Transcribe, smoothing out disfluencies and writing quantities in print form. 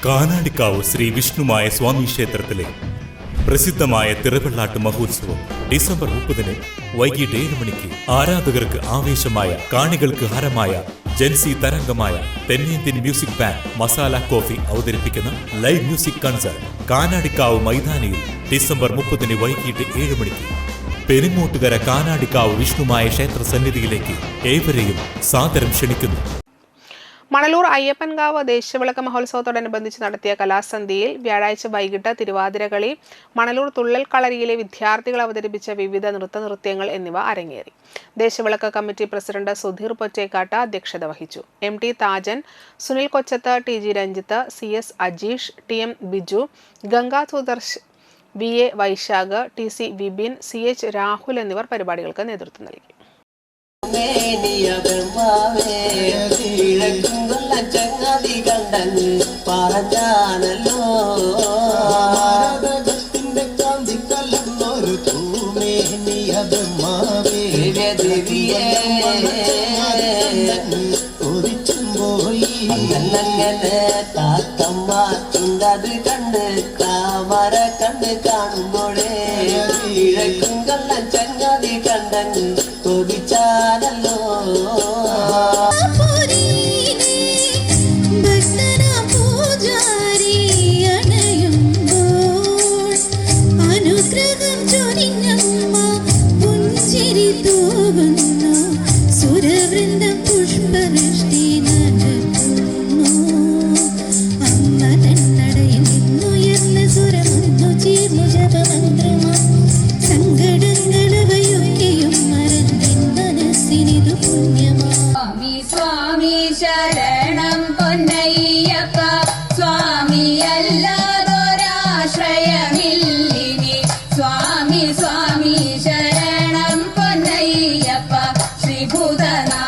കാനാടിക്കാവ് ശ്രീ വിഷ്ണുമായ സ്വാമി ക്ഷേത്രത്തിലെ പ്രസിദ്ധമായ തിറവെള്ളാട്ട് മഹോത്സവം ഡിസംബർ 30 വൈകിട്ട് 7 മണിക്ക് ആരാധകർക്ക് ആവേശമായ, കാണികൾക്ക് ഹരമായ, ജൻസി തരംഗമായ തെന്നിന്ത്യൻ മ്യൂസിക് ബാൻഡ് മസാല കോഫി അവതരിപ്പിക്കുന്ന ലൈവ് മ്യൂസിക് കൺസേർട്ട് കാനാടിക്കാവ് മൈതാനിയിൽ ഡിസംബർ 30 വൈകിട്ട് 7 മണിക്ക് പെരുങ്ങോട്ടുകര കാനാടിക്കാവ് വിഷ്ണുമായ ക്ഷേത്ര സന്നിധിയിലേക്ക് ഏവരെയും സാദരം ക്ഷണിക്കുന്നു. മണലൂർ അയ്യപ്പൻകാവ് ദേശവിളക്ക് മഹോത്സവത്തോടനുബന്ധിച്ച് നടത്തിയ കലാസന്ധ്യയിൽ വ്യാഴാഴ്ച വൈകിട്ട് തിരുവാതിരകളി, മണലൂർ തുള്ളൽ കളരിയിലെ വിദ്യാർത്ഥികൾ അവതരിപ്പിച്ച വിവിധ നൃത്തനൃത്യങ്ങൾ എന്നിവ അരങ്ങേറി. ദേശവിളക്ക് കമ്മിറ്റി പ്രസിഡന്റ് സുധീർ പൊറ്റേക്കാട്ട് അധ്യക്ഷത വഹിച്ചു. MT താജൻ, Sunil Kochath, TG Ranjith, CS Ajeesh, TM Biju, Ganga Sudarsh, VA Vaishakh, TC Vipin, CH Rahul എന്നിവർ പരിപാടികൾക്ക് നേതൃത്വം നൽകി. താത്തമ്മ കണ്ട് താമര കണ്ട് കാണുമ്പോഴേ കള്ളൻ ചങ്ങാതി കണ്ടങ്ങ് കൊതിച്ചാലല്ലോ. സുരവൃന്ദം പുഷ്പവൃഷ്ടി നടക്കുന്നു. അമ്മ തന്നടയിൽ നിന്നുയർന്ന സ്വരമൊന്നു ചേർന്നു ജപമന്ത്രമാ. സങ്കടങ്ങളവയൊക്കെയും മറന്നിൻ മനസ്സിനിതു പുണ്യമാ. സ്വാമി സ്വാമി ശരണം പൊന്നയ്യപ്പ, സ്വാമി അല്ലാതൊരാശ്രയമില്ലിനി. സ്വാമി സ്വാമി ശരണം പൊന്നയ്യപ്പ, ശ്രീഭൂതനാ